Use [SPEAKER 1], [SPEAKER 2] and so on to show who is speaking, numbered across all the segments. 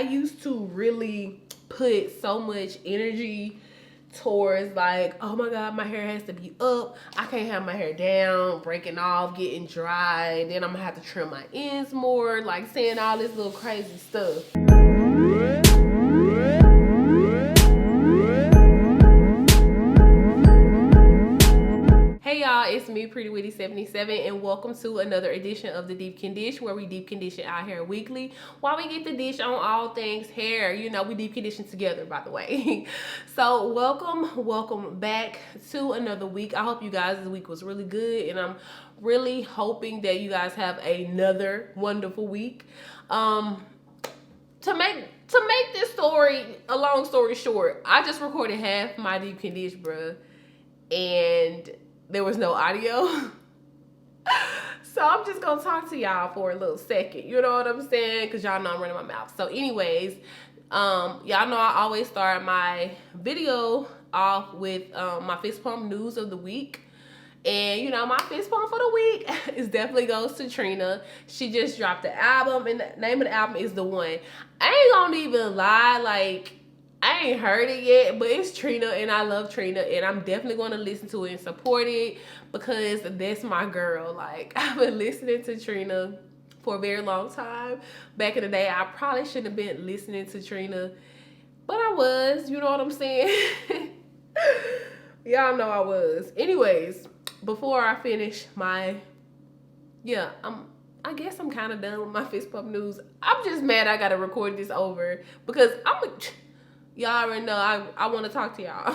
[SPEAKER 1] I used to really put so much energy towards like, oh my god, my hair has to be up, I can't have my hair down, breaking off, getting dry, then I'm gonna have to trim my ends more, like saying all this little crazy stuff. Hey y'all, it's me, Prettywitty77, and welcome to another edition of the Deep Condish, where we deep condition our hair weekly while we get the dish on all things hair. You know, we deep condition together, by the way. So welcome back to another week. I hope you guys' this week was really good, and I'm really hoping that you guys have another wonderful week. To make this story a long story short, I just recorded half my deep condish, bruh, and there was no audio. So I'm just gonna talk to y'all for a little second. You know what I'm saying? Because y'all know I'm running my mouth. So anyways, y'all know I always start my video off with my fist pump news of the week. And you know, my fist pump for the week is definitely goes to Trina. She just dropped the album, and the name of the album is The One. I ain't gonna even lie, like, I ain't heard it yet, but it's Trina, and I love Trina, and I'm definitely going to listen to it and support it because that's my girl. Like, I've been listening to Trina for a very long time. Back in the day, I probably shouldn't have been listening to Trina, but I was, you know what I'm saying? Y'all know I was. Anyways, before I finish my, I guess I'm kind of done with my fist pump news. I'm just mad I got to record this over because y'all already know I want to talk to y'all.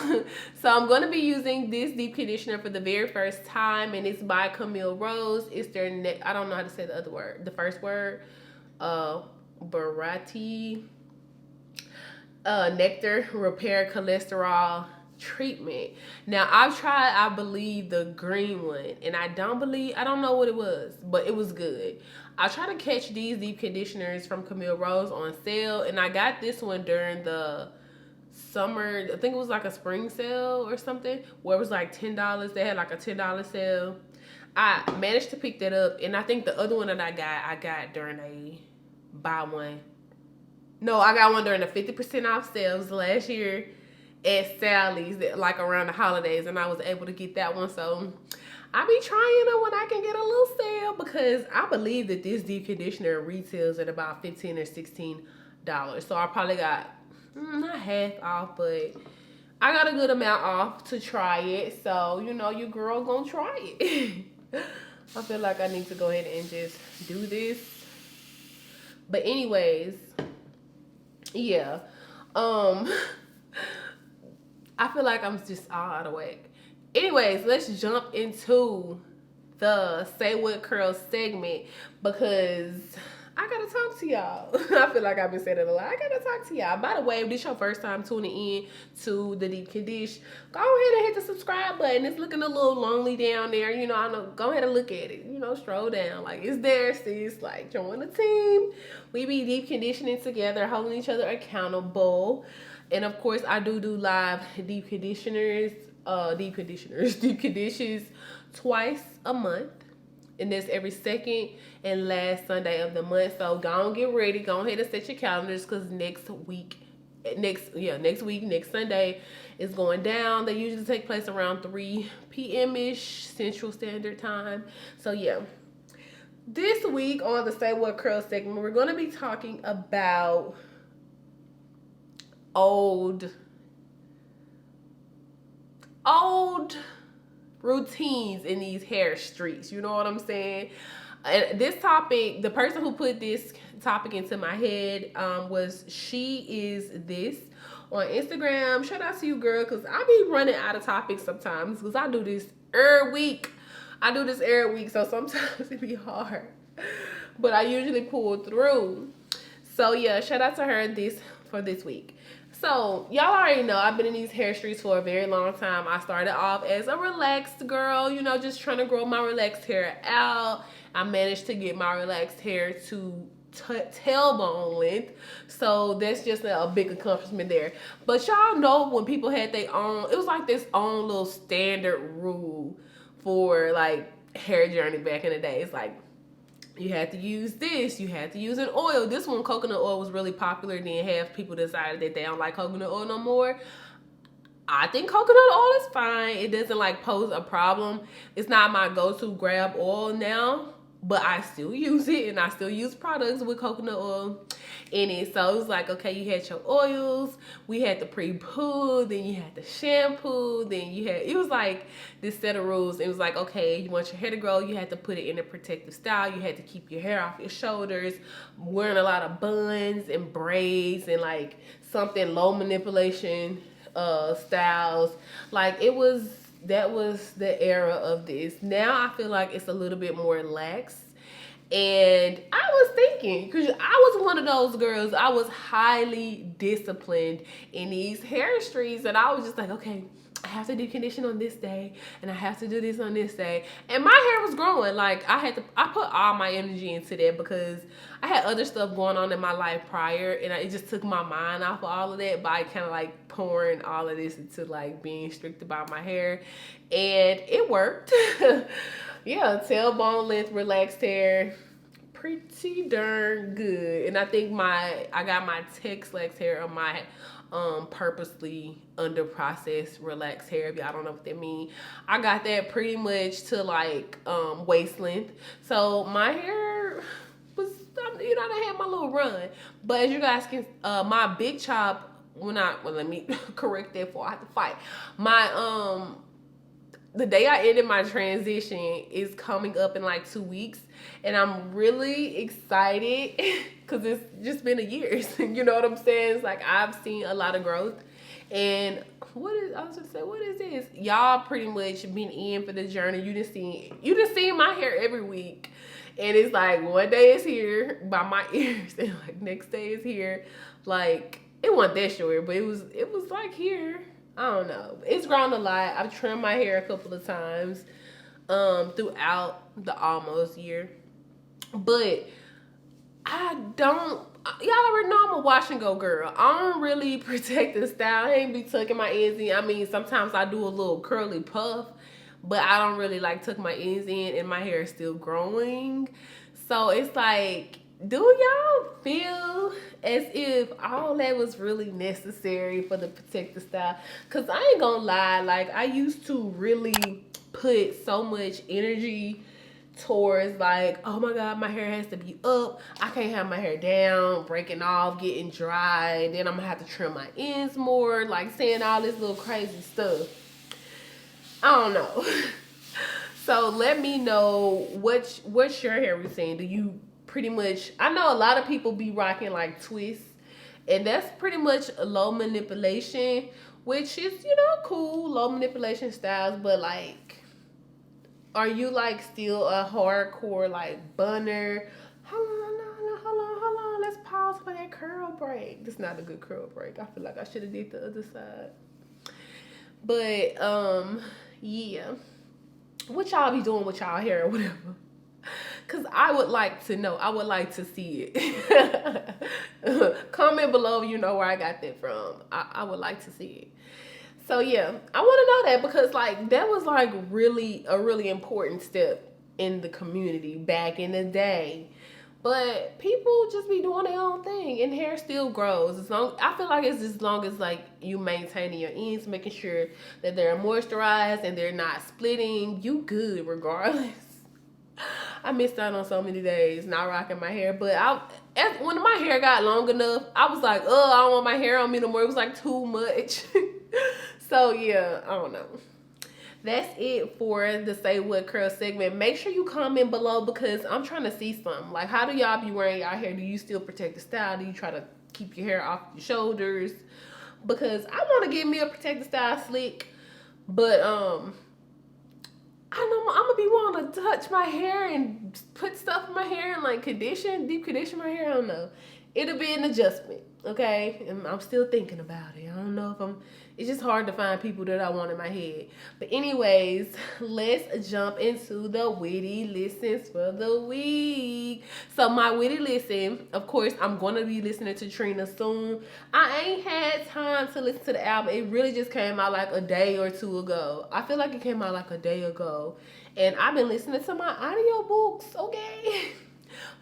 [SPEAKER 1] So I'm going to be using this deep conditioner for the very first time, and it's by Camille Rose. It's their, I don't know how to say the other word, the first word, Buriti, Nectar Repair Cholesterol Treatment. Now I've tried, I believe, the green one, and I don't know what it was, but it was good. I try to catch these deep conditioners from Camille Rose on sale, and I got this one during the summer, I think it was like a spring sale or something, where it was like $10. They had like a $10 sale. I managed to pick that up, and I think the other one that I got during a buy one. No, I got one during the 50% off sales last year at Sally's, like around the holidays, and I was able to get that one. So I be trying them when I can get a little sale, because I believe that this deep conditioner retails at about $15 or $16. So I probably got not half off, but I got a good amount off to try it. So, you know, your girl gonna try it. I feel like I need to go ahead and just do this. But anyways, yeah. I feel like I'm just all out of whack. Anyways, let's jump into the Say What Curls segment, because I gotta talk to y'all. I feel like I've been saying it a lot. I gotta talk to y'all. By the way, if this your first time tuning in to the Deep Condish, go ahead and hit the subscribe button. It's looking a little lonely down there. You know, I know. Go ahead and look at it. You know, stroll down. Like, it's there, sis. Like, join the team. We be deep conditioning together, holding each other accountable. And of course, I do live deep conditioners, deep conditions twice a month. And that's every second and last Sunday of the month. So go and get ready. Go ahead and set your calendars, because next Sunday is going down. They usually take place around 3 p.m.-ish Central Standard Time. So yeah. This week on the Say What Curls segment, we're going to be talking about old routines in these hair streets. You know what I'm saying? And this topic, the person who put this topic into my head was She Is This on Instagram. Shout out to you, girl, because I be running out of topics sometimes, because I do this every week. So sometimes it be hard, but I usually pull through. So yeah, shout out to her for this week. So y'all already know I've been in these hair streets for a very long time. I started off as a relaxed girl, you know, just trying to grow my relaxed hair out. I managed to get my relaxed hair to tailbone length, so that's just a big accomplishment there. But y'all know when people had their own, it was like this own little standard rule for like hair journey back in the day. It's like You had to use this. You had to use an oil. This one, coconut oil, was really popular. Then half people decided that they don't like coconut oil no more. I think coconut oil is fine. It doesn't like pose a problem. It's not my go-to grab oil now, but I still use it, and I still use products with coconut oil in it. So it was like, okay, you had your oils, we had the pre-poo, then you had the shampoo, then you had, it was like this set of rules. It was like, okay, you want your hair to grow, you had to put it in a protective style, you had to keep your hair off your shoulders, wearing a lot of buns and braids and like something low manipulation styles. Like that was the era of this. Now I feel like it's a little bit more lax. And I was thinking, because I was one of those girls, I was highly disciplined in these hair streets, and I was just like, okay, I have to do condition on this day, and I have to do this on this day. And my hair was growing. Like, I put all my energy into that because I had other stuff going on in my life prior, and it just took my mind off of all of that by kind of like pouring all of this into like being strict about my hair. And it worked. Yeah, tailbone length, relaxed hair, pretty darn good. And I think I got my Tex-Lex hair on my purposely under processed relaxed hair. If y'all don't know what that means, I got that pretty much to like waist length. So my hair was, you know, I had my little run. But as you guys can, my big chop, let me correct that before I have to fight. My the day I ended my transition is coming up in like 2 weeks, and I'm really excited because it's just been a year. You know what I'm saying? It's like I've seen a lot of growth. And what is this? Y'all pretty much been in for the journey. You just seen my hair every week. And it's like one day it's here by my ears, and like next day it's here. Like, it wasn't that short, but it was like here. I don't know. It's grown a lot. I've trimmed my hair a couple of times throughout the almost year. But y'all already know I'm a wash and go girl. I don't really protect the style. I ain't be tucking my ends in. I mean, sometimes I do a little curly puff, but I don't really like tuck my ends in, and my hair is still growing. So it's like, do y'all feel as if all that was really necessary for the protective style? Because I ain't gonna lie, like, I used to really put so much energy towards like, oh my god, my hair has to be up, I can't have my hair down, breaking off, getting dry, and then I'm gonna have to trim my ends more, like saying all this little crazy stuff. I don't know. So let me know what's your hair routine. Do you pretty much, I know a lot of people be rocking like twists, and that's pretty much a low manipulation, which is, you know, cool, low manipulation styles. But like, are you like still a hardcore like bunner? Hold on, let's pause for that curl break. This is not a good curl break. I feel like I should have did the other side. But yeah, what y'all be doing with y'all hair or whatever? Because I would like to know. I would like to see it. Comment below if you know where I got that from. I would like to see it. So yeah, I want to know that, because like that was like a really important step in the community back in the day. But people just be doing their own thing, and hair still grows. I feel like it's as long as like you maintaining your ends, making sure that they're moisturized and they're not splitting, you good regardless. I missed out on so many days not rocking my hair, but when my hair got long enough, I was like, oh, I don't want my hair on me no more. It was like too much. So yeah, I don't know. That's it for the Say What Curl segment. Make sure you comment below, because I'm trying to see something. Like, how do y'all be wearing y'all hair? Do you still protect the style? Do you try to keep your hair off your shoulders? Because I want to get me a protective style slick, but I know I'm gonna be wanting to touch my hair and put stuff in my hair and like deep condition my hair. I don't know. It'll be an adjustment, okay? And I'm still thinking about it. I don't know if it's just hard to find people that I want in my head. But anyways, let's jump into the witty listens for the week. So my witty listen, of course, I'm going to be listening to Trina soon. I ain't had time to listen to the album. It really just came out like a day or two ago. I feel like it came out like a day ago. And I've been listening to my audiobooks, okay?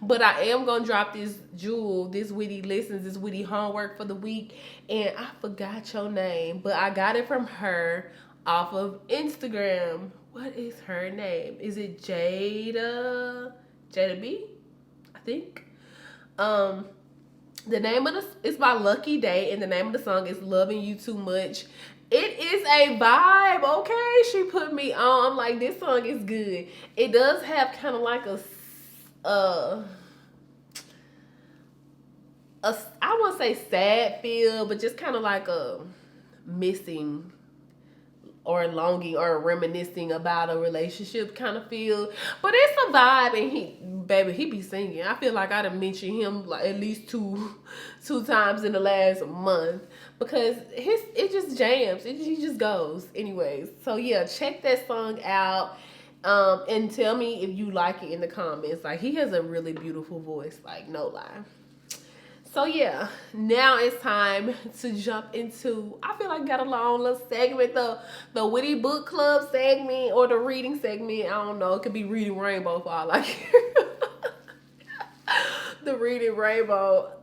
[SPEAKER 1] But I am gonna drop this jewel, this witty listens, this witty homework for the week. And I forgot your name, but I got it from her off of Instagram. What is her name? Is it Jada B? I think. The name of it's by Lucky Day, and the name of the song is Loving You Too Much. It is a vibe, okay? She put me on. I'm like, this song is good. It does have kind of like I won't say sad feel, but just kind of like a missing or longing or reminiscing about a relationship kind of feel. But it's a vibe, and he be singing. I feel like I done mentioned him like at least two times in the last month, because it just jams. He just goes. Anyways, so yeah, check that song out. And tell me if you like it in the comments. Like, he has a really beautiful voice, like, no lie. So yeah, now it's time to jump into, I feel like I got a long little segment, the witty book club segment or the reading segment. I don't know. It could be Reading Rainbow for all I care. The Reading Rainbow.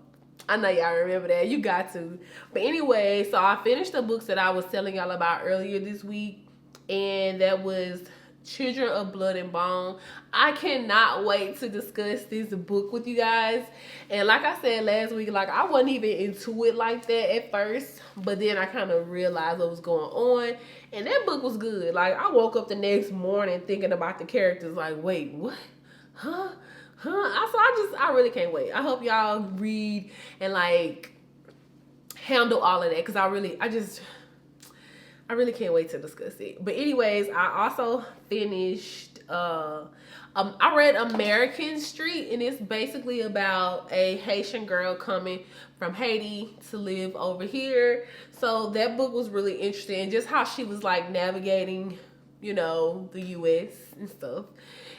[SPEAKER 1] I know y'all remember that. You got to. But anyway, so I finished the books that I was telling y'all about earlier this week. And that was Children of Blood and Bone. I cannot wait to discuss this book with you guys. And like I said last week, like, I wasn't even into it like that at first, but then I kind of realized what was going on, and that book was good. Like, I woke up the next morning thinking about the characters, like, wait, what? Huh? I really can't wait. I hope y'all read and like handle all of that, because I really can't wait to discuss it. But anyways, I also finished, I read American Street, and it's basically about a Haitian girl coming from Haiti to live over here. So that book was really interesting, just how she was like navigating, you know, the US and stuff.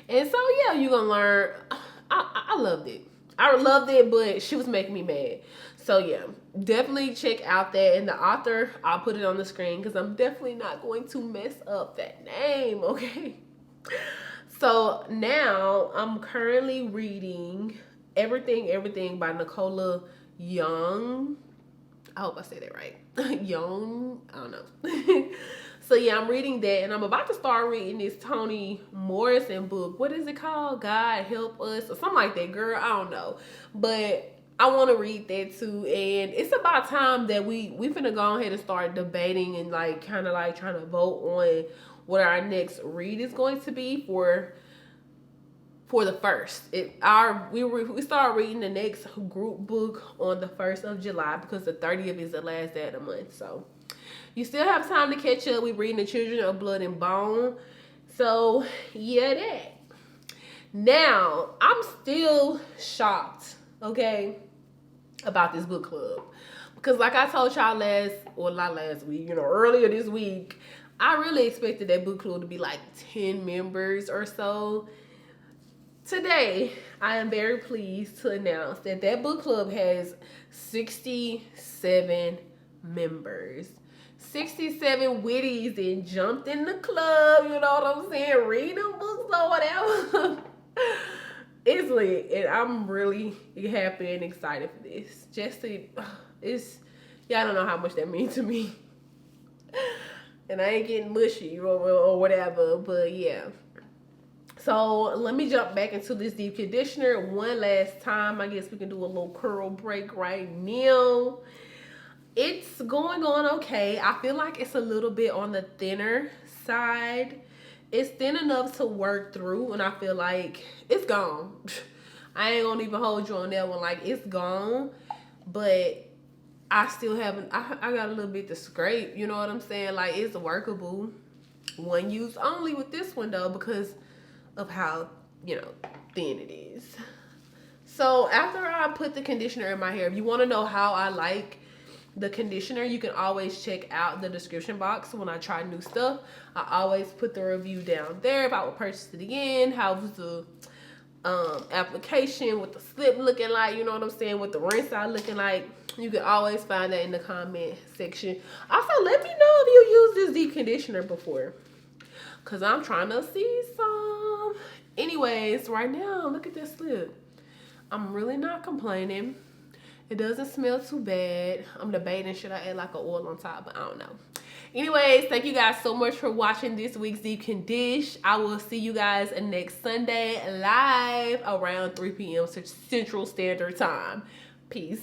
[SPEAKER 1] And so yeah, you're gonna learn. I loved it. I loved it, but she was making me mad. So yeah, definitely check out that. And the author, I'll put it on the screen because I'm definitely not going to mess up that name, okay? So now I'm currently reading Everything by Nicola Young. I hope I said that right. Young, I don't know. So yeah, I'm reading that, and I'm about to start reading this Toni Morrison book. What is it called? God Help Us, or something like that, girl. I don't know. But I want to read that too, and it's about time that we finna go ahead and start debating and like kind of like trying to vote on what our next read is going to be for the first. We start reading the next group book on the 1st of July because the 30th is the last day of the month. So you still have time to catch up. We're reading The Children of Blood and Bone. So yeah, that. Now I'm still shocked, okay, about this book club, because like I told y'all not last week, you know, earlier this week, I really expected that book club to be like 10 members or so. Today, I am very pleased to announce that book club has 67 members. 67 witties and jumped in the club, you know what I'm saying? Reading books or whatever. It's lit, and I'm really happy and excited for this. Y'all don't know how much that means to me. And I ain't getting mushy or whatever, but yeah. So let me jump back into this deep conditioner one last time. I guess we can do a little curl break right now. It's going on okay. I feel like it's a little bit on the thinner side. It's thin enough to work through, and I feel like it's gone. I ain't gonna even hold you on that one. Like, it's gone, but I still haven't, I got a little bit to scrape, you know what I'm saying? Like, it's workable. One use only with this one though, because of how, you know, thin it is. So after I put the conditioner in my hair, if you want to know how I like the conditioner, you can always check out the description box. When I try new stuff, I always put the review down there if I would purchase it again, how was the application, what the slip looking like, you know what I'm saying, what the rinse out looking like. You can always find that in the comment section. Also, let me know if you used this deep conditioner before, because I'm trying to see some. Anyways, right now, look at this slip. I'm really not complaining. It doesn't smell too bad. I'm debating, should I add like an oil on top, but I don't know. Anyways, thank you guys so much for watching this week's Deep Condish. I will see you guys next Sunday live around 3 p.m. Central Standard Time. Peace.